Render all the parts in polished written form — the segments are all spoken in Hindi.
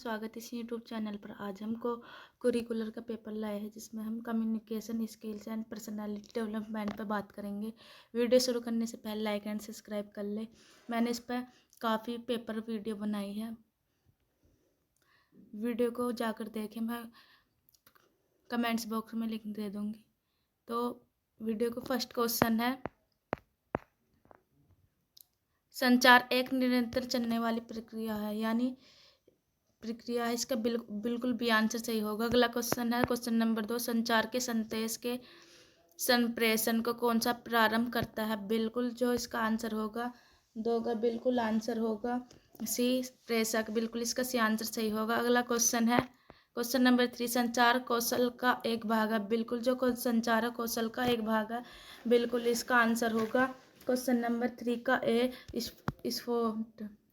स्वागत है इस यूट्यूब चैनल पर। आज हमको कुरिकुलर का पेपर लाए हैं जिसमें हम communication skills and personality development पर बात करेंगे। वीडियो शुरू करने से पहले लाइक एंड सब्सक्राइब कर ले। मैंने इस पर काफ़ी पेपर वीडियो बनाई है, वीडियो को जाकर देखें, मैं कमेंट्स बॉक्स में लिंक दे दूँगी। तो वीडियो को फर्स्ट क्वेश्चन है, संचार एक निरंतर चलने वाली प्रक्रिया है, यानी प्रक्रिया है। इसका बिल्कुल भी आंसर सही होगा। अगला क्वेश्चन है क्वेश्चन नंबर 2, संचार के संदेश के संप्रेषण को कौन सा प्रारंभ करता है? बिल्कुल जो इसका आंसर होगा 2 का बिल्कुल आंसर होगा सी, प्रेषक। बिल्कुल इसका सी आंसर सही होगा। अगला क्वेश्चन है क्वेश्चन नंबर 3, संचार कौशल का एक भाग है। बिल्कुल जो संचार कौशल का एक भाग है, बिल्कुल इसका आंसर होगा क्वेश्चन नंबर 3 का ए,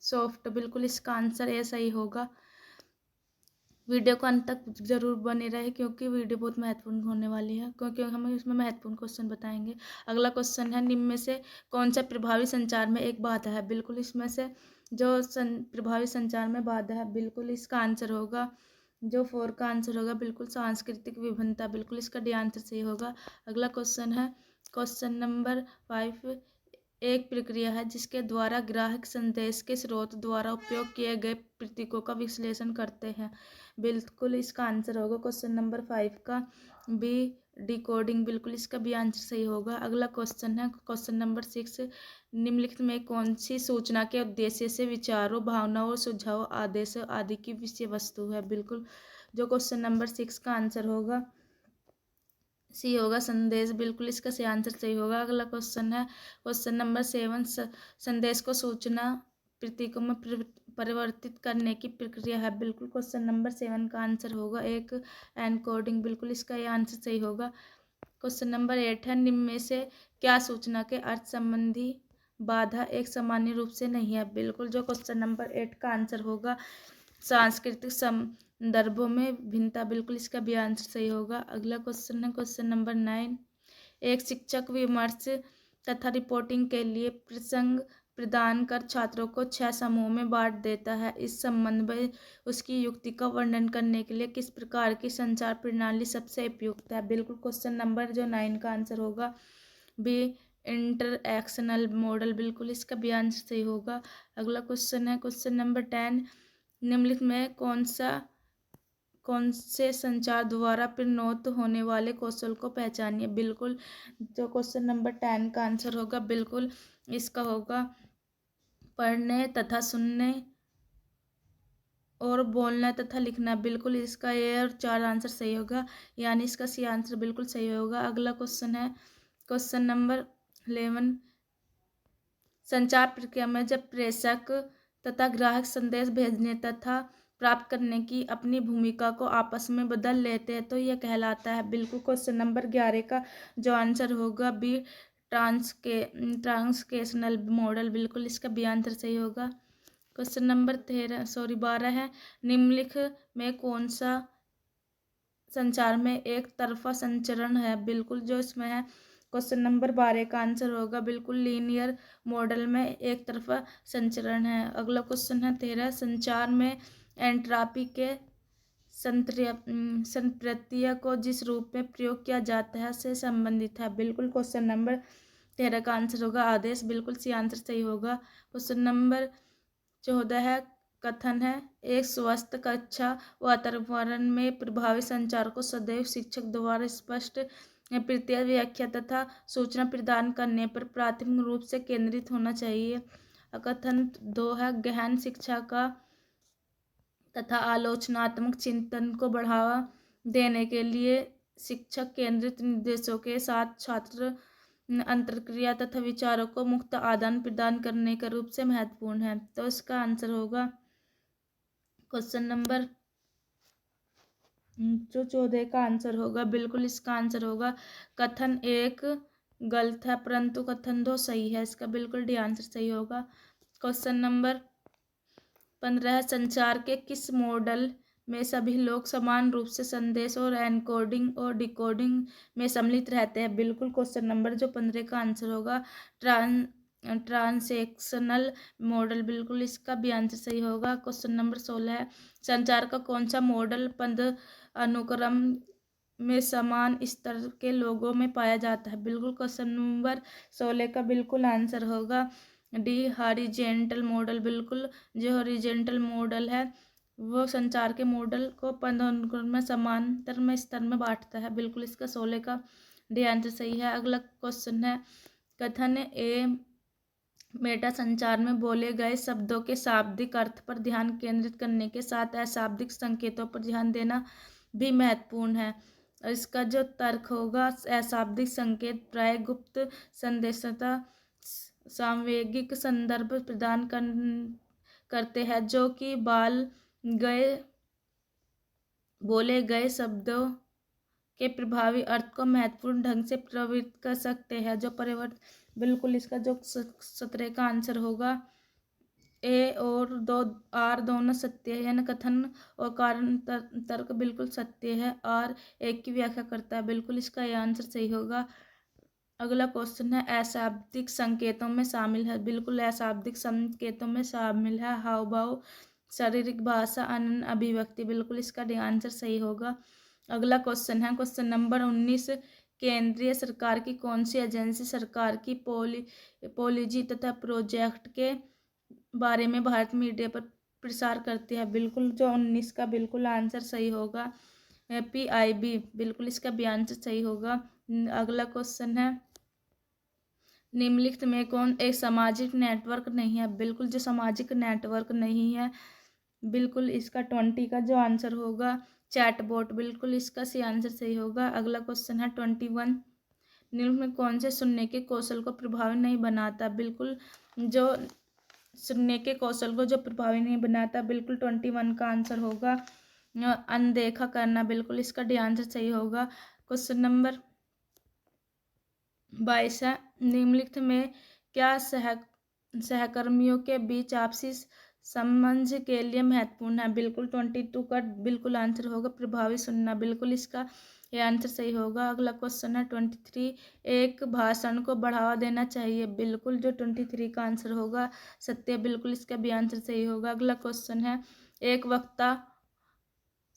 सॉफ्ट। बिल्कुल इसका आंसर ए सही होगा। वीडियो को अंत तक जरूर बने रहे क्योंकि वीडियो बहुत महत्वपूर्ण होने वाली है, क्योंकि हम इसमें महत्वपूर्ण क्वेश्चन बताएंगे। अगला क्वेश्चन है, निम्न में से कौन सा प्रभावी संचार में एक बाधा है? बिल्कुल इसमें से जो प्रभावी संचार में बाधा है, बिल्कुल इसका आंसर होगा जो 4 का आंसर होगा, बिल्कुल सांस्कृतिक विभिन्नता। बिल्कुल इसका डी आंसर सही होगा। अगला क्वेश्चन है क्वेश्चन नंबर 5, एक प्रक्रिया है जिसके द्वारा ग्राहक संदेश के स्रोत द्वारा उपयोग किए गए प्रतीकों का विश्लेषण करते हैं। बिल्कुल इसका आंसर होगा क्वेश्चन नंबर 5 का बी, डिकोडिंग। बिल्कुल इसका भी आंसर सही होगा। अगला क्वेश्चन है क्वेश्चन नंबर 6, निम्नलिखित में कौन सी सूचना के उद्देश्य से विचारों, भावनाओं और सुझाव, आदेशों आदि की विषय वस्तु है? बिल्कुल जो क्वेश्चन नंबर 6 का आंसर होगा सी होगा, संदेश। बिल्कुल इसका सी आंसर सही होगा। अगला क्वेश्चन है क्वेश्चन नंबर 7, संदेश को सूचना प्रतीकों में परिवर्तित करने की प्रक्रिया है। बिल्कुल क्वेश्चन नंबर 7 का आंसर होगा एक, एनकोडिंग। बिल्कुल इसका ये आंसर सही होगा। क्वेश्चन नंबर 8 है, निम्न में से क्या सूचना के अर्थ संबंधी बाधा एक सामान्य रूप से नहीं है? बिल्कुल जो क्वेश्चन नंबर 8 का आंसर होगा, सांस्कृतिक संदर्भों में भिन्नता। बिल्कुल इसका भी आंसर सही होगा। अगला क्वेश्चन है क्वेश्चन नंबर 9, एक शिक्षक विमर्श तथा रिपोर्टिंग के लिए प्रसंग प्रदान कर छात्रों को 6 समूह में बांट देता है। इस संबंध में उसकी युक्ति का वर्णन करने के लिए किस प्रकार की संचार प्रणाली सबसे उपयुक्त है? बिल्कुल क्वेश्चन नंबर जो 9 का आंसर होगा बी, इंटरएक्शनल मॉडल। बिल्कुल इसका भी आंसर सही होगा। अगला क्वेश्चन है क्वेश्चन नंबर 10, निम्नलिखित में कौन से संचार द्वारा प्रणोत होने वाले कौशल को पहचानिए? बिल्कुल जो क्वेश्चन नंबर 10 का आंसर होगा, बिल्कुल इसका होगा पढ़ने तथा सुनने और बोलना तथा लिखना। बिल्कुल इसका ए और 4 आंसर सही होगा, यानी इसका सी आंसर बिल्कुल सही होगा। अगला क्वेश्चन है क्वेश्चन नंबर 11, संचार प्रक्रिया में जब प्रेषक तथा ग्राहक संदेश भेजने तथा प्राप्त करने की अपनी भूमिका को आपस में बदल लेते हैं तो यह कहलाता है। बिल्कुल क्वेश्चन नंबर 11 का जो आंसर होगा बी, ट्रांसकेशनल मॉडल। बिल्कुल इसका भी आंसर सही होगा। क्वेश्चन नंबर 12 है, निम्नलिखित में कौन सा संचार में एक तरफा संचरण है? बिल्कुल जो इसमें है क्वेश्चन नंबर 12 का आंसर होगा, बिल्कुल लीनियर मॉडल में एक तरफा संचरण है। अगला क्वेश्चन है 13, संचार में एंट्रॉपी के संप्रत्यय को जिस रूप में प्रयोग किया जाता है से संबंधित है। बिल्कुल क्वेश्चन नंबर 13 का आंसर होगा आदेश। बिल्कुल सी आंसर सही होगा। क्वेश्चन नंबर 14 है, कथन है, एक स्वस्थ कक्षा वातावरण में प्रभावी संचार को सदैव शिक्षक द्वारा स्पष्ट प्रत्यय, व्याख्या तथा सूचना प्रदान करने पर प्राथमिक रूप से केंद्रित होना चाहिए। कथन 2 है, गहन शिक्षा का तथा आलोचनात्मक चिंतन को बढ़ावा देने के लिए शिक्षक केंद्रित निर्देशों के साथ छात्र अंतरक्रिया तथा विचारों को मुक्त आदान प्रदान करने का रूप से महत्वपूर्ण है। तो इसका आंसर होगा क्वेश्चन नंबर जो 14 का आंसर होगा, बिल्कुल इसका आंसर होगा कथन 1 गलत है परंतु कथन 2 सही है। इसका बिल्कुल डी आंसर सही होगा। क्वेश्चन नंबर 15, संचार के किस मॉडल में सभी लोग समान रूप से संदेश और एनकोडिंग और डिकोडिंग में सम्मिलित रहते हैं? बिल्कुल क्वेश्चन नंबर जो 15 का आंसर होगा ट्रांसैक्शनल मॉडल, बिल्कुल इसका भी आंसर सही होगा। क्वेश्चन नंबर 16 है, संचार का कौन सा मॉडल पद अनुक्रम में समान स्तर के लोगों में पाया जाता है? बिल्कुल क्वेश्चन नंबर 16 का बिल्कुल आंसर होगा डी, हॉरिजॉन्टल मॉडल। बिल्कुल जो हॉरिजॉन्टल मॉडल है वो संचार के मॉडल को पद अनुक्रम में समांतर में स्तर में बांटता है। बिल्कुल इसका 16 का डी आंसर सही है। अगला क्वेश्चन है, कथन ए मेटा संचार में बोले गए शब्दों के शाब्दिक अर्थ पर ध्यान केंद्रित करने के साथ अशाब्दिक संकेतों पर ध्यान देना भी महत्वपूर्ण है। इसका जो तर्क होगा, अशाब्दिक संकेत प्राय गुप्त संदेशता सांवेगिक संदर्भ प्रदान करते हैं जो कि बोले गए शब्दों के प्रभावी अर्थ को महत्वपूर्ण ढंग से प्रभावित कर सकते हैं। जो परिवर्तन, बिल्कुल इसका जो 17 का आंसर होगा ए और आर दोनों सत्य है, यानी कथन और कारण तर्क बिल्कुल सत्य है। आर एक की व्याख्या करता है, बिल्कुल इसका ये आंसर सही होगा। अगला क्वेश्चन है, अशाब्दिक संकेतों में शामिल है। बिल्कुल अशाब्दिक संकेतों में शामिल है हाव भाव, शारीरिक भाषा, अनन्य अभिव्यक्ति। बिल्कुल इसका आंसर सही होगा। अगला क्वेश्चन है क्वेश्चन नंबर 19, केंद्रीय सरकार की कौन सी एजेंसी सरकार की पॉलिसी तथा प्रोजेक्ट के बारे में भारत मीडिया पर प्रसार करती है? बिल्कुल जो 19 का बिल्कुल आंसर सही होगा PIB, बिल्कुल इसका भी आंसर सही होगा। अगला क्वेश्चन है, निम्नलिखित में कौन एक सामाजिक नेटवर्क नहीं है? बिल्कुल जो सामाजिक नेटवर्क नहीं है, बिल्कुल इसका 20 का जो आंसर होगा चैटबॉट। बिल्कुल इसका सी आंसर सही होगा। अगला क्वेश्चन है 21, निम्न में कौन से सुनने के कौशल को प्रभावी नहीं बनाता? बिल्कुल जो सुनने के कौशल को जो प्रभावी नहीं बनाता, बिल्कुल 21 का आंसर होगा अनदेखा करना। बिल्कुल इसका डी आंसर सही होगा। क्वेश्चन नंबर 22 है, निम्नलिखित में क्या सहकर्मियों के बीच आपसी समझ के लिए महत्वपूर्ण है? बिल्कुल 22 का बिल्कुल आंसर होगा प्रभावी सुनना। बिल्कुल इसका ये आंसर सही होगा। अगला क्वेश्चन है 23, एक भाषण को बढ़ावा देना चाहिए। बिल्कुल जो 23 का आंसर होगा सत्य। बिल्कुल इसका भी आंसर सही होगा। अगला क्वेश्चन है, एक वक्ता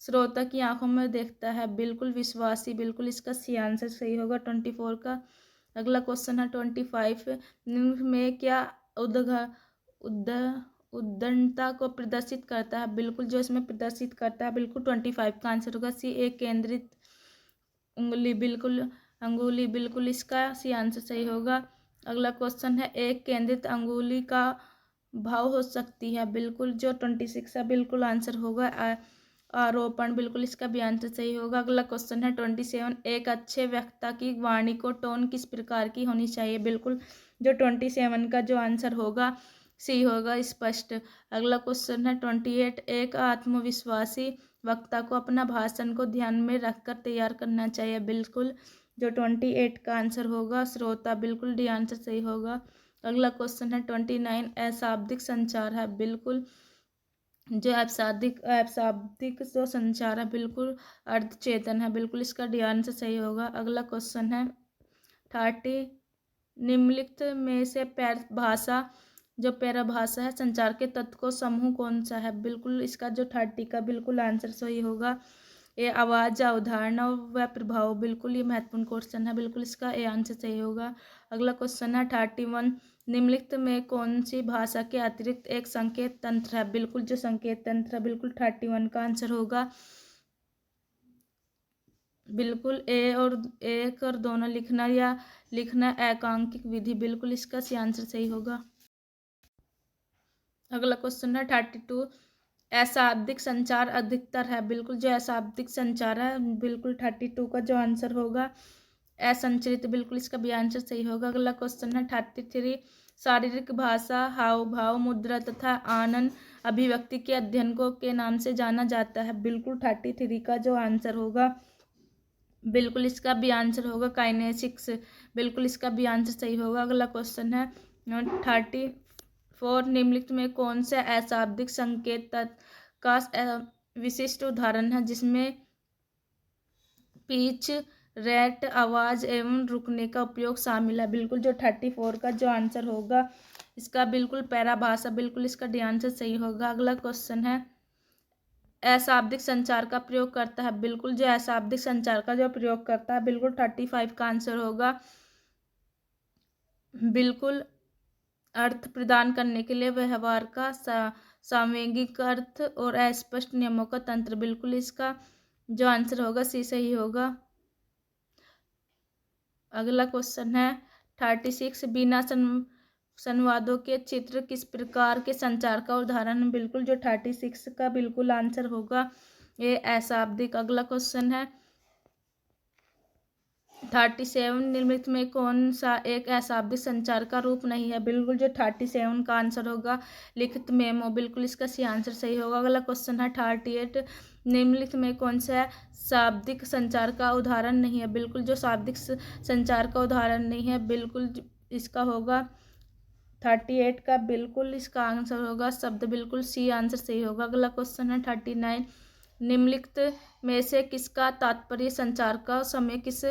श्रोता की आंखों में देखता है। बिल्कुल विश्वासी। बिल्कुल इसका सी आंसर सही होगा 24 का। अगला क्वेश्चन है 25, निम्न में क्या उद्दंडता को प्रदर्शित करता है? बिल्कुल जो इसमें प्रदर्शित करता है, बिल्कुल 25 का आंसर होगा सी, एक केंद्रित उंगली। बिल्कुल अंगुली, बिल्कुल इसका सी आंसर सही होगा। अगला क्वेश्चन है, एक केंद्रित अंगुली का भाव हो सकती है। बिल्कुल जो 26 का बिल्कुल आंसर होगा आरोपण। बिल्कुल इसका भी आंसर सही होगा। अगला क्वेश्चन है 27, एक अच्छे वक्ता की वाणी को टोन किस प्रकार की होनी चाहिए? बिल्कुल जो 27 का जो आंसर होगा सी होगा स्पष्ट। अगला क्वेश्चन है 28, एक आत्मविश्वासी वक्ता को अपना भाषण को ध्यान में रखकर तैयार करना चाहिए। बिल्कुल जो 28 का आंसर होगा श्रोता। बिल्कुल डी आंसर सही होगा। अगला क्वेश्चन है 29, अशाब्दिक संचार है। बिल्कुल जो अशाब्दिक जो संचार है, बिल्कुल अर्धचेतन है। बिल्कुल इसका डी आंसर सही होगा। अगला क्वेश्चन है 30, निम्नलिखित में से पैराभाषा है संचार के तत्व को समूह कौन सा है? बिल्कुल इसका जो 30 का बिल्कुल आंसर सही होगा ये आवाज, अवधारणा व प्रभाव। बिल्कुल ये महत्वपूर्ण क्वेश्चन है। बिल्कुल इसका ए आंसर सही होगा। अगला क्वेश्चन है 31, निम्नलिखित में कौन सी भाषा के अतिरिक्त एक संकेत तंत्र है? बिल्कुल जो संकेत तंत्र है, बिल्कुल 31 का आंसर होगा बिल्कुल एक और दोनों लिखना या लिखना एकांकिक विधि। बिल्कुल इसका सी आंसर सही होगा। अगला क्वेश्चन है 32, अशाब्दिक संचार अधिकतर है। बिल्कुल जो अशाब्दिक संचार है, बिल्कुल 32 का जो आंसर होगा असंचरित। बिल्कुल इसका भी आंसर सही होगा। अगला क्वेश्चन है 33, शारीरिक भाषा, हाव भाव, मुद्रा तथा आनन अभिव्यक्ति के अध्ययन को के नाम से जाना जाता है। बिल्कुल 33 का जो आंसर होगा, बिल्कुल इसका भी आंसर होगा काइनेसिक्स। बिल्कुल इसका भी आंसर सही होगा। अगला क्वेश्चन है 34, निम्नलिखित में कौन से अशाब्दिक संकेत का विशिष्ट उदाहरण है जिसमें पिच, रैट आवाज़ एवं रुकने का उपयोग शामिल है। बिल्कुल जो 34 का जो आंसर होगा इसका बिल्कुल पैराभाषा, बिल्कुल इसका डी आंसर सही होगा। अगला क्वेश्चन है अशाब्दिक संचार का प्रयोग करता है। बिल्कुल जो अशाब्दिक संचार का जो प्रयोग करता है बिल्कुल 35 का आंसर होगा। बिल्कुल अर्थ प्रदान करने के लिए व्यवहार का सांवेगिक अर्थ और अस्पष्ट नियमों का तंत्र, बिल्कुल इसका जो आंसर होगा सी सही होगा। अगला क्वेश्चन है 36 बिना संवादों के चित्र किस प्रकार के संचार का उदाहरण है। बिल्कुल जो 36 का बिल्कुल आंसर होगा ये अशाब्दिक। अगला क्वेश्चन है 37 निम्नलिखित में कौन सा एक अशाब्दिक संचार का रूप नहीं है। बिल्कुल जो 37 का आंसर होगा लिखित मेमो, बिल्कुल इसका सी आंसर सही होगा। अगला क्वेश्चन है 38 निम्नलिखित में कौन सा शाब्दिक संचार का उदाहरण नहीं है। बिल्कुल जो शाब्दिक संचार का उदाहरण नहीं है बिल्कुल इसका होगा 38 का बिल्कुल इसका आंसर होगा शब्द, बिल्कुल सी आंसर सही होगा। अगला क्वेश्चन है 39 निम्नलिखित में से किसका तात्पर्य संचार का समय किस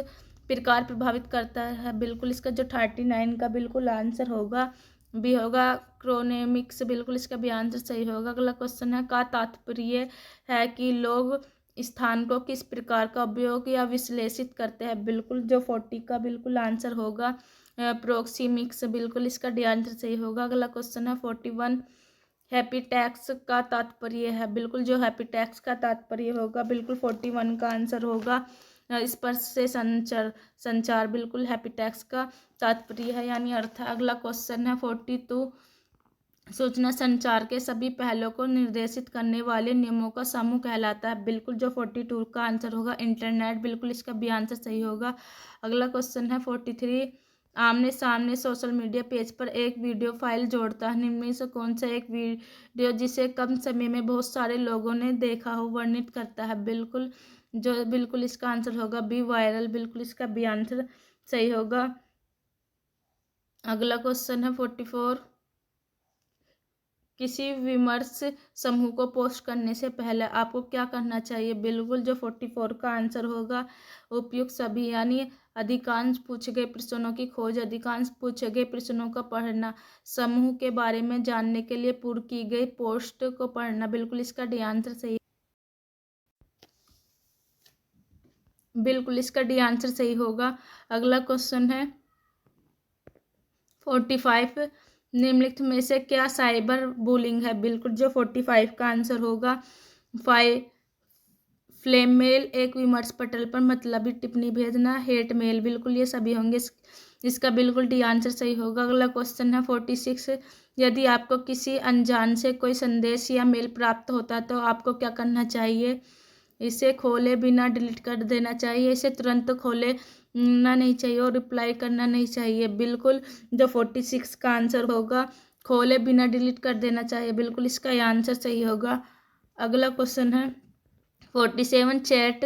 प्रकार प्रभावित करता है। बिल्कुल इसका जो 39 का बिल्कुल आंसर होगा भी होगा क्रोनेमिक्स, बिल्कुल इसका भी आंसर सही होगा। अगला क्वेश्चन है का तात्पर्य है कि लोग स्थान को किस प्रकार का उपयोग या विश्लेषित करते हैं। बिल्कुल जो 40 का बिल्कुल आंसर होगा प्रोक्सीमिक्स, बिल्कुल इसका डी आंसर सही होगा। अगला क्वेश्चन है 41 हैप्पीटैक्स का तात्पर्य है। बिल्कुल जो हैप्पीटैक्स का तात्पर्य होगा बिल्कुल 41 का आंसर होगा स्पर्श से संचार, बिल्कुल हैप्पीटैक्स का तात्पर्य है यानी अर्थ है। अगला क्वेश्चन है 42 सूचना संचार के सभी पहलुओं को निर्देशित करने वाले नियमों का समूह कहलाता है। बिल्कुल जो 42 का आंसर होगा इंटरनेट, बिल्कुल इसका भी आंसर सही होगा। अगला क्वेश्चन है 43 आमने सामने सोशल मीडिया पेज पर एक वीडियो फाइल जोड़ता है। निम्न में से कौन सा एक वीडियो जिसे कम समय में बहुत सारे लोगों ने देखा हो वर्णित करता है। बिल्कुल इसका आंसर होगा बी वायरल, बिल्कुल इसका भी आंसर सही होगा। अगला क्वेश्चन है 44 किसी विमर्श समूह को पोस्ट करने से पहले आपको क्या करना चाहिए। बिल्कुल जो 44 का आंसर होगा उपयुक्त सभी यानी अधिकांश पूछे गए प्रश्नों की खोज, अधिकांश पूछे गए प्रश्नों का पढ़ना, समूह के बारे में जानने के लिए पूर्व की गई पोस्ट को पढ़ना, बिल्कुल इसका डी आंसर सही, बिल्कुल इसका डी आंसर सही होगा। अगला क्वेश्चन है 45 निम्नलिखित में से क्या साइबर बुलिंग है। बिल्कुल जो 45 का आंसर होगा फ्लेम मेल एक विमर्श पटल पर मतलबी टिप्पणी भेजना, हेट मेल, बिल्कुल ये सभी होंगे इसका बिल्कुल डी आंसर सही होगा। अगला क्वेश्चन है 46 यदि आपको किसी अनजान से कोई संदेश या मेल प्राप्त होता है तो आपको क्या करना चाहिए। इसे खोले बिना डिलीट कर देना चाहिए, इसे तुरंत खोले ना नहीं चाहिए और रिप्लाई करना नहीं चाहिए। बिल्कुल जो 46 का आंसर होगा खोले बिना डिलीट कर देना चाहिए, बिल्कुल इसका आंसर सही होगा। अगला क्वेश्चन है 47 चैट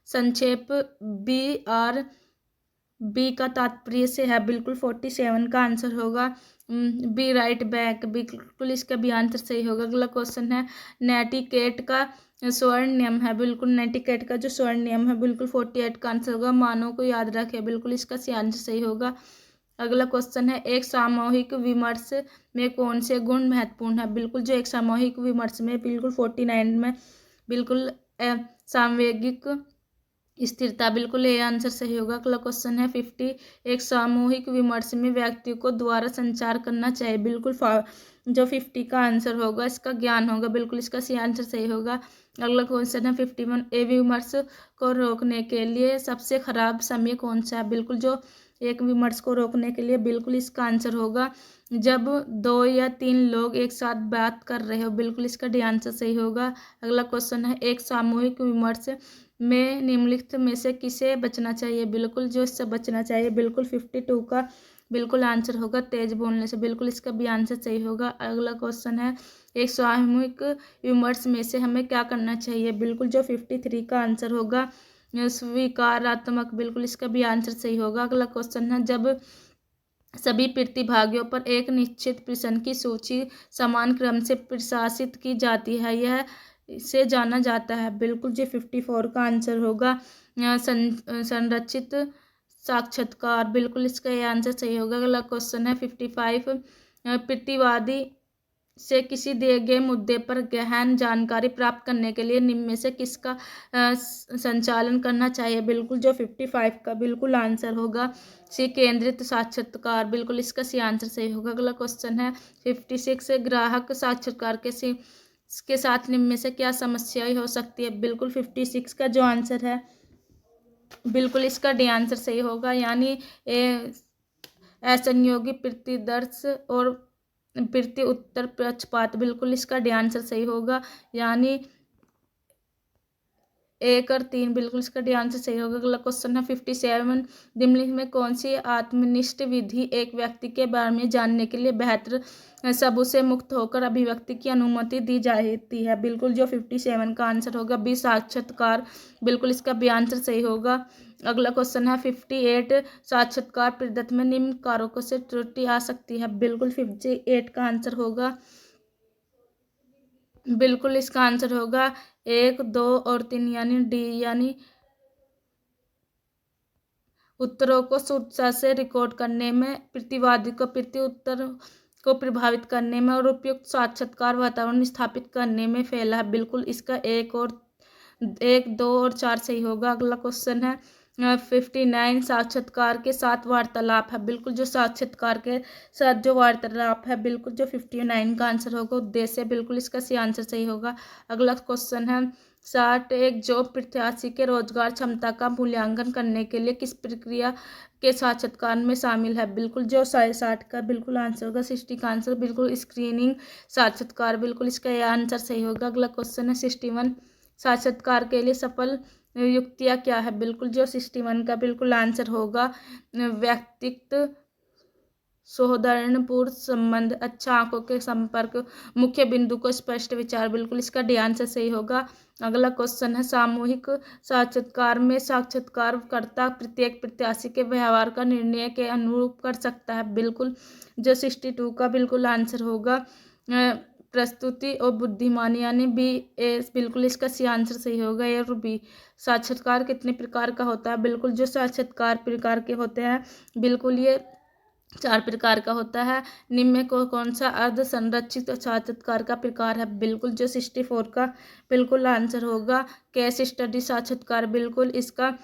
संक्षेप बी का तात्पर्य से है। बिल्कुल 47 का आंसर होगा बी राइट बैक, बिल्कुल इसका भी आंसर सही होगा। अगला क्वेश्चन है नेटिकेट का स्वर्ण नियम है। बिल्कुल नेटिकेट का जो स्वर्ण नियम है बिल्कुल 48 का आंसर होगा मानव को याद रखे, बिल्कुल इसका आंसर सही होगा। अगला क्वेश्चन है एक सामूहिक विमर्श में कौन से गुण महत्वपूर्ण है। बिल्कुल जो एक सामूहिक विमर्श में बिल्कुल 49 में बिल्कुल सांवेगिक स्थिरता, बिल्कुल ये आंसर सही होगा। अगला क्वेश्चन है 50 एक सामूहिक विमर्श में व्यक्ति को द्वारा संचार करना चाहिए। बिल्कुल जो 50 का आंसर होगा इसका ज्ञान होगा, बिल्कुल इसका सी आंसर सही होगा। अगला क्वेश्चन है 51 ए विमर्श को रोकने के लिए सबसे खराब समय कौन सा है। बिल्कुल जो एक विमर्श को रोकने के लिए बिल्कुल इसका आंसर होगा जब 2 या 3 लोग एक साथ बात कर रहे हो, बिल्कुल इसका डी आंसर सही होगा। अगला क्वेश्चन है एक सामूहिक विमर्श में निम्नलिखित में से किसे बचना चाहिए। बिल्कुल जो इससे बचना चाहिए बिल्कुल 52 का बिल्कुल आंसर होगा तेज बोलने से, बिल्कुल इसका भी आंसर सही होगा। अगला क्वेश्चन है एक सामूहिक विमर्श में से हमें क्या करना चाहिए। बिल्कुल जो 53 का आंसर होगा स्वीकारात्मक, बिल्कुल इसका भी आंसर सही होगा। अगला क्वेश्चन है जब सभी प्रतिभागियों पर एक निश्चित प्रश्न की सूची समान क्रम से प्रशासित की जाती है यह से जाना जाता है। बिल्कुल जो 54 का आंसर होगा संरचित साक्षात्कार। बिल्कुल इसका ये आंसर सही होगा। अगला क्वेश्चन है 55 प्रतिवादी से किसी दिए गए मुद्दे पर गहन जानकारी प्राप्त करने के लिए निम्न में से किसका संचालन करना चाहिए। बिल्कुल जो 55 का बिल्कुल आंसर होगा सी केंद्रित साक्षात्कार। बिल्कुल इसका सी आंसर सही होगा। अगला क्वेश्चन है 56 ग्राहक साक्षात्कार के साथ निम्न में से क्या समस्याएं हो सकती है। बिल्कुल 56 का जो आंसर है बिल्कुल इसका डी आंसर सही होगा, यानी असंयोगी प्रतिदर्श और प्रति उत्तर पक्षपात। बिल्कुल इसका डी आंसर सही होगा, यानी 1 और 3। बिल्कुल इसका डी आंसर सही होगा। अगला क्वेश्चन है 57 निम्नलिखित में कौन सी आत्मनिष्ठ विधि एक व्यक्ति के बारे में जानने के लिए बेहतर सबूत से मुक्त होकर अभिव्यक्ति की अनुमति दी जाती है। बिल्कुल जो 57 का आंसर होगा बी साक्षात्कार। बिल्कुल इसका बी आंसर सही होगा। अगला क्वेश्चन है 58 साक्षात्कार प्रदत्त में निम्न कारकों से त्रुटि आ सकती है। बिल्कुल 58 का आंसर होगा, बिल्कुल इसका आंसर होगा 1, 2 और 3, यानी डी, यानी उत्तरों को शुद्धता से रिकॉर्ड करने में, प्रतिवादी को प्रति उत्तर को प्रभावित करने में और उपयुक्त साक्षात्कार वातावरण स्थापित करने में फैला है। बिल्कुल इसका 1, 2 और 4 सही होगा। अगला क्वेश्चन है 59 साक्षात्कार के साथ वार्तालाप है। बिल्कुल जो साक्षात्कार के साथ जो वार्तालाप है, बिल्कुल जो 59 का आंसर होगा उद्देश्य। बिल्कुल इसका सी आंसर सही होगा। अगला क्वेश्चन है 60 एक जॉब प्रत्याशी के रोजगार क्षमता का मूल्यांकन करने के लिए किस प्रक्रिया के साक्षात्कार में शामिल है। बिल्कुल जो 60 का बिल्कुल आंसर होगा 60 का आंसर बिल्कुल स्क्रीनिंग साक्षात्कार। बिल्कुल इसका यह आंसर सही होगा। अगला क्वेश्चन है 61 साक्षात्कार के लिए सफल युक्तियाँ क्या है। बिल्कुल जो 61 का बिल्कुल आंसर होगा व्यक्तित्व सौहार्दपूर्ण संबंध, अच्छा आंखों के संपर्क, मुख्य बिंदु को स्पष्ट विचार। बिल्कुल इसका डी आंसर सही होगा। अगला क्वेश्चन है सामूहिक साक्षात्कार में साक्षात्कारकर्ता प्रत्येक प्रत्याशी के व्यवहार का निर्णय के अनुरूप कर सकता है। बिल्कुल जो 62 का बिल्कुल आंसर होगा प्रस्तुति और बुद्धिमानी, यानी बी ए। बिल्कुल इसका सी आंसर सही होगा ए और बी। साक्षात्कार कितने प्रकार का होता है। बिल्कुल जो साक्षात्कार प्रकार के होते हैं बिल्कुल ये 4 प्रकार का होता है। निम्न में कौन सा अर्ध संरचित साक्षात्कार का प्रकार है। बिल्कुल जो 64 का बिल्कुल आंसर होगा केस स्टडी साक्षात्कार। बिल्कुल इसका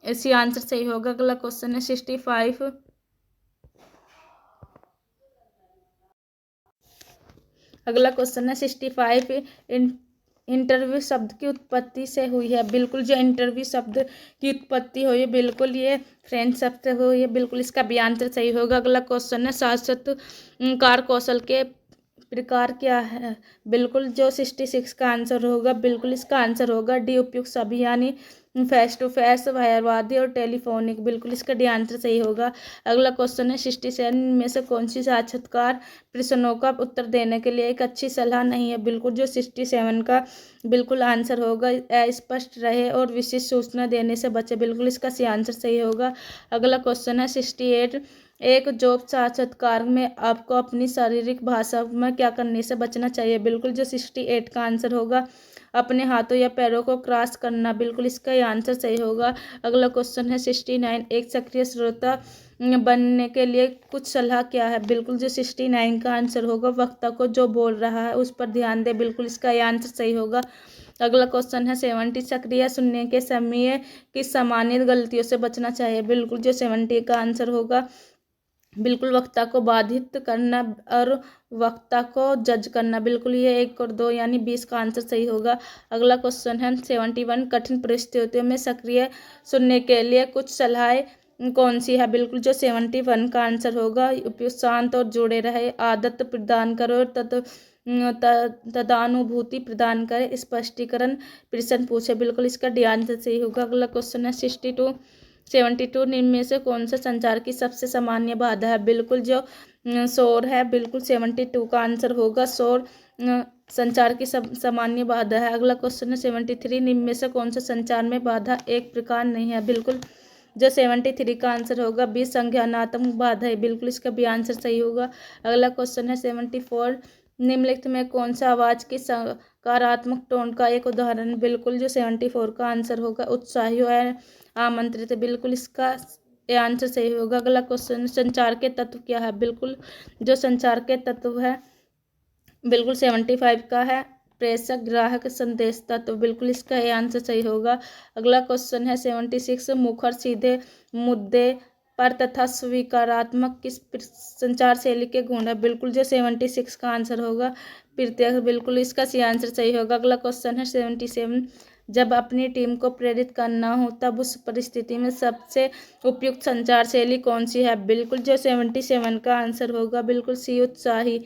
इसी आंसर सही होगा। अगला क्वेश्चन है 65 अगला क्वेश्चन है 65 इंटरव्यू शब्द की उत्पत्ति से हुई है। बिल्कुल जो इंटरव्यू शब्द की उत्पत्ति हुई है बिल्कुल ये फ्रेंच शब्द से हुई है। बिल्कुल इसका भी आंसर सही होगा। अगला क्वेश्चन है साक्षात्कार कौशल के प्रकार क्या है। बिल्कुल जो 66 का आंसर होगा बिल्कुल इसका आंसर होगा डी उपयुक्त सभी, यानी फेस टू फेस, वायरवादी और टेलीफोनिक। बिल्कुल इसका डी आंसर सही होगा। अगला क्वेश्चन है 67 में से कौन सी साक्षात्कार प्रश्नों का उत्तर देने के लिए एक अच्छी सलाह नहीं है। बिल्कुल जो 67 का बिल्कुल आंसर होगा अस्पष्ट रहे और विशिष्ट सूचना देने से बचे। बिल्कुल इसका सी आंसर सही होगा। अगला क्वेश्चन है 68 एक जॉब साक्षात्कार में आपको अपनी शारीरिक भाषा में क्या करने से बचना चाहिए। बिल्कुल जो 68 का आंसर होगा अपने हाथों या पैरों को क्रॉस करना। बिल्कुल इसका ये आंसर सही होगा। अगला क्वेश्चन है 69 एक सक्रिय श्रोता बनने के लिए कुछ सलाह क्या है। बिल्कुल जो 69 का आंसर होगा वक्ता को जो बोल रहा है उस पर ध्यान दे। बिल्कुल इसका ये आंसर सही होगा। अगला क्वेश्चन है 70 सक्रिय सुनने के समय किस सामान्य गलतियों से बचना चाहिए। बिल्कुल जो 70 का आंसर होगा बिल्कुल वक्ता को बाधित करना और वक्ता को जज करना। बिल्कुल ये 1 और 2 यानी 20 का आंसर सही होगा। अगला क्वेश्चन है 71 कठिन परिस्थितियों में सक्रिय सुनने के लिए कुछ सलाहें कौन सी है। बिल्कुल जो 71 का आंसर होगा उपयुक्त शांत और जुड़े रहे, आदत प्रदान करो और तदानुभूति प्रदान करे, स्पष्टीकरण प्रश्न पूछे। बिल्कुल इसका डी आंसर सही होगा। अगला क्वेश्चन है 72 निम्न में से कौन सा संचार की सबसे सामान्य बाधा है। बिल्कुल जो शोर है। बिल्कुल 72 का आंसर होगा शोर संचार की सब सामान्य बाधा है। अगला क्वेश्चन है 73 निम्न में से कौन सा संचार में बाधा एक प्रकार नहीं है। बिल्कुल जो 73 का आंसर होगा 20 संज्ञानात्मक बाधा है। बिल्कुल इसका भी आंसर सही होगा। अगला क्वेश्चन है 74 निम्नलिखित में कौन सा आवाज की सकारात्मक टोन का एक उदाहरण, बिल्कुल जो 74 का आंसर होगा उत्साही और आमंत्रित, बिल्कुल इसका ये आंसर सही होगा। अगला क्वेश्चन, संचार के तत्व क्या है? बिल्कुल जो संचार के तत्व है बिल्कुल 75 का है, प्रेषक, ग्राहक, संदेशता, तो बिल्कुल इसका ये आंसर सही होगा। अगला क्वेश्चन है 76, मुखर, सीधे मुद्दे पर तथा स्वीकारात्मक किस संचार शैली के गुण है? बिल्कुल जो 76 का आंसर होगा प्रत्यक्ष, बिल्कुल इसका सी आंसर सही होगा। अगला क्वेश्चन है 77, जब अपनी टीम को प्रेरित करना हो तब उस परिस्थिति में सबसे उपयुक्त संचार शैली कौन सी है? बिल्कुल जो 77 का आंसर होगा बिल्कुल सी, उत्साही।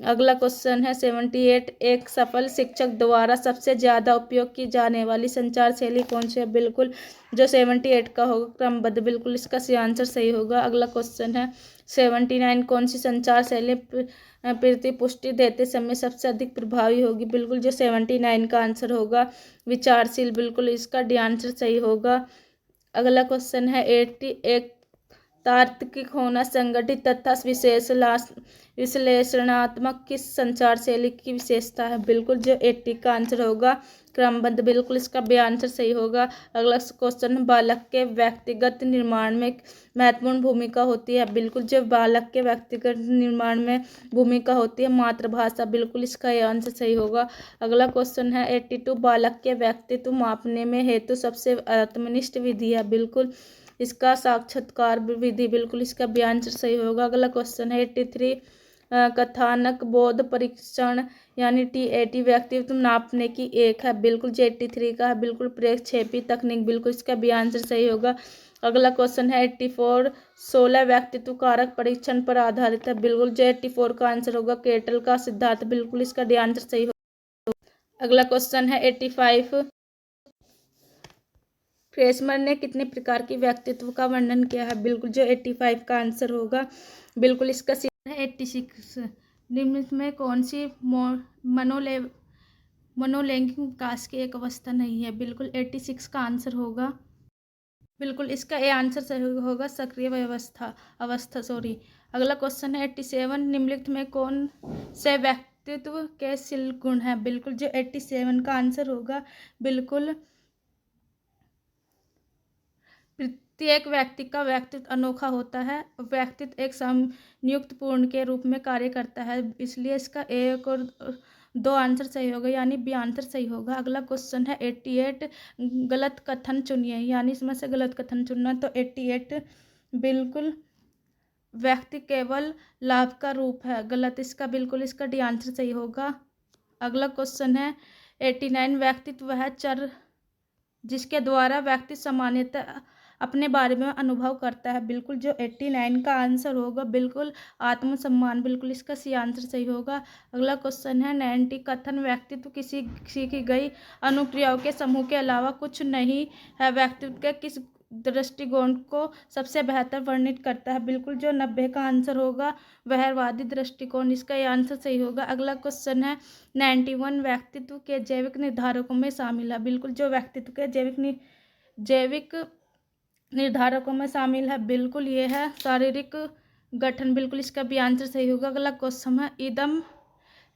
अगला क्वेश्चन है 78, एक सफल शिक्षक द्वारा सबसे ज़्यादा उपयोग की जाने वाली संचार शैली कौन सी है? बिल्कुल जो 78 का होगा क्रमबद्ध, बिल्कुल इसका सी आंसर सही होगा। अगला क्वेश्चन है 79, कौन सी संचार शैली प्रतिपुष्टि देते समय सबसे अधिक प्रभावी होगी? बिल्कुल जो 79 का आंसर होगा विचारशील, बिल्कुल इसका डी आंसर सही होगा। अगला क्वेश्चन है 80, एक तार्किक होना, संगठित तथा विश्लेषणात्मक किस संचार शैली की विशेषता है? बिल्कुल जो 80 का आंसर होगा क्रमबद्ध, बिल्कुल इसका बी आंसर सही होगा। अगला क्वेश्चन, बालक के व्यक्तिगत निर्माण में महत्वपूर्ण भूमिका होती है? बिल्कुल जो बालक के व्यक्तिगत निर्माण में भूमिका होती है मातृभाषा, बिल्कुल इसका यह आंसर सही होगा। अगला क्वेश्चन है 82, बालक के व्यक्तित्व मापने में हेतु सबसे आत्मनिष्ठ विधि है? बिल्कुल इसका साक्षात्कार विधि, बिल्कुल इसका भी आंसर सही होगा। अगला क्वेश्चन है 83, कथानक बोध परीक्षण यानी TAT व्यक्तित्व नापने की एक है? बिल्कुल जो 83 का है बिल्कुल प्रक्षेपी तकनीक, बिल्कुल इसका भी आंसर सही होगा। अगला क्वेश्चन है 84, 16 व्यक्तित्व कारक परीक्षण पर आधारित है? बिल्कुल जो 84 का आंसर होगा केटल का सिद्धांत, बिल्कुल इसका डी आंसर सही होगा। अगला क्वेश्चन है 85, फ्रेशमैन ने कितने प्रकार की व्यक्तित्व का वर्णन किया है? बिल्कुल जो 85 का आंसर होगा बिल्कुल इसका है 86, निम्न में कौन सी मनोलैंगिक विकास की एक अवस्था नहीं है? बिल्कुल 86 का आंसर होगा, बिल्कुल इसका ए आंसर सही होगा सक्रिय अवस्था सॉरी। अगला क्वेश्चन है 87, निम्नलिखित में कौन से व्यक्तित्व के शील गुण है? बिल्कुल जो 87 का आंसर होगा बिल्कुल प्रत्येक व्यक्ति का व्यक्तित्व अनोखा होता है, व्यक्तित्व एक संयुक्त पूर्ण के रूप में कार्य करता है, इसलिए इसका एक और दो आंसर सही होगा यानी बी आंसर सही होगा। अगला क्वेश्चन है 88, गलत कथन चुनिए यानी इसमें से गलत कथन चुनना, तो 88 बिल्कुल व्यक्ति केवल लाभ का रूप है, गलत इसका, बिल्कुल इसका डी आंसर सही होगा। अगला क्वेश्चन है 89, व्यक्तित्व वह चर जिसके द्वारा व्यक्ति सामान्यतः अपने बारे में अनुभव करता है? बिल्कुल जो 89 का आंसर होगा बिल्कुल आत्मसम्मान, बिल्कुल इसका सी आंसर सही होगा। अगला क्वेश्चन है 90, कथन व्यक्तित्व किसी सीखी गई अनुक्रियाओं के समूह के अलावा कुछ नहीं है, व्यक्तित्व के किस दृष्टिकोण को सबसे बेहतर वर्णित करता है? बिल्कुल जो 90 का आंसर होगा व्यवहारवादी दृष्टिकोण, इसका ये आंसर सही होगा। अगला क्वेश्चन है 91, व्यक्तित्व के जैविक निर्धारकों में शामिल है? बिल्कुल जो व्यक्तित्व के जैविक निर्धारकों में शामिल है बिल्कुल ये है शारीरिक गठन, बिल्कुल इसका भी आंसर सही होगा। अगला क्वेश्चन है इदम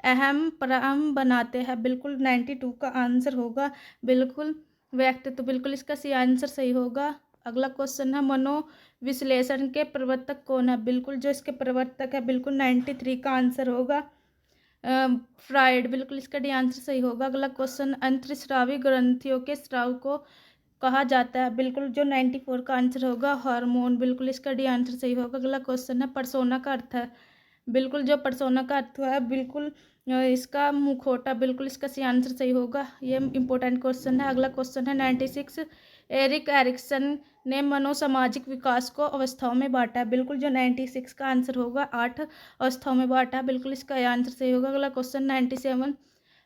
अहम परम बनाते हैं? बिल्कुल 92 का आंसर होगा बिल्कुल व्यक्तित्व, बिल्कुल इसका सी आंसर सही होगा। अगला क्वेश्चन है मनोविश्लेषण के प्रवर्तक कौन है? बिल्कुल जो इसके प्रवर्तक है बिल्कुल 93 का आंसर होगा फ्राइड, बिल्कुल इसका डी आंसर सही होगा। अगला क्वेश्चन, अंतर्स्रावी ग्रंथियों के स्राव को कहा जाता है? बिल्कुल जो 94 का आंसर होगा हार्मोन, बिल्कुल इसका डी आंसर सही होगा। अगला क्वेश्चन है पर्सोना का अर्थ है? बिल्कुल जो पर्सोना का अर्थ है बिल्कुल इसका मुखौटा, बिल्कुल इसका सी आंसर सही होगा, ये इंपॉर्टेंट क्वेश्चन है। अगला क्वेश्चन है 96, एरिक एरिक्सन ने मनोसामाजिक विकास को अवस्थाओं में बांटा है? बिल्कुल जो 96 का आंसर होगा 8 अवस्थाओं में बांटा है, बिल्कुल इसका आंसर सही होगा। अगला क्वेश्चन 97,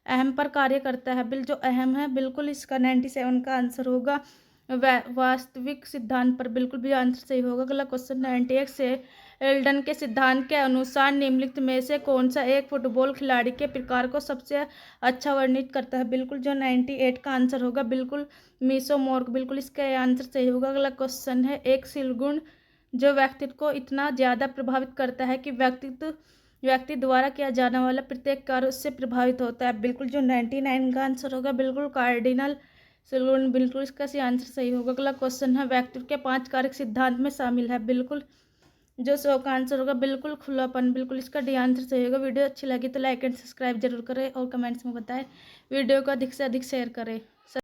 अहम पर कार्य करता है? जो अहम है बिल्कुल इसका 97 का आंसर होगा वास्तविक सिद्धांत पर, बिल्कुल भी आंसर सही होगा। अगला क्वेश्चन 98 से एल्डन के सिद्धांत के अनुसार निम्नलिखित में से कौन सा एक फुटबॉल खिलाड़ी के प्रकार को सबसे अच्छा वर्णित करता है? बिल्कुल जो 98 का आंसर होगा बिल्कुल मीसोमोर्फ, बिल्कुल इसका आंसर सही होगा। अगला क्वेश्चन है एक शील गुण जो व्यक्तित्व को इतना ज़्यादा प्रभावित करता है कि व्यक्तित्व व्यक्ति द्वारा किया जाने वाला प्रत्येक कार्य उससे प्रभावित होता है। बिल्कुल जो 99 का आंसर होगा बिल्कुल कार्डिनल सलून, बिल्कुल इसका सी आंसर सही होगा। अगला क्वेश्चन है व्यक्ति के 5 कारक सिद्धांत में शामिल है। बिल्कुल जो 100 का आंसर होगा बिल्कुल खुलापन, बिल्कुल इसका डी आंसर सही होगा। वीडियो अच्छी लगी तो लाइक एंड सब्सक्राइब जरूर करें और कमेंट्स में बताएं। वीडियो को अधिक से अधिक शेयर करें।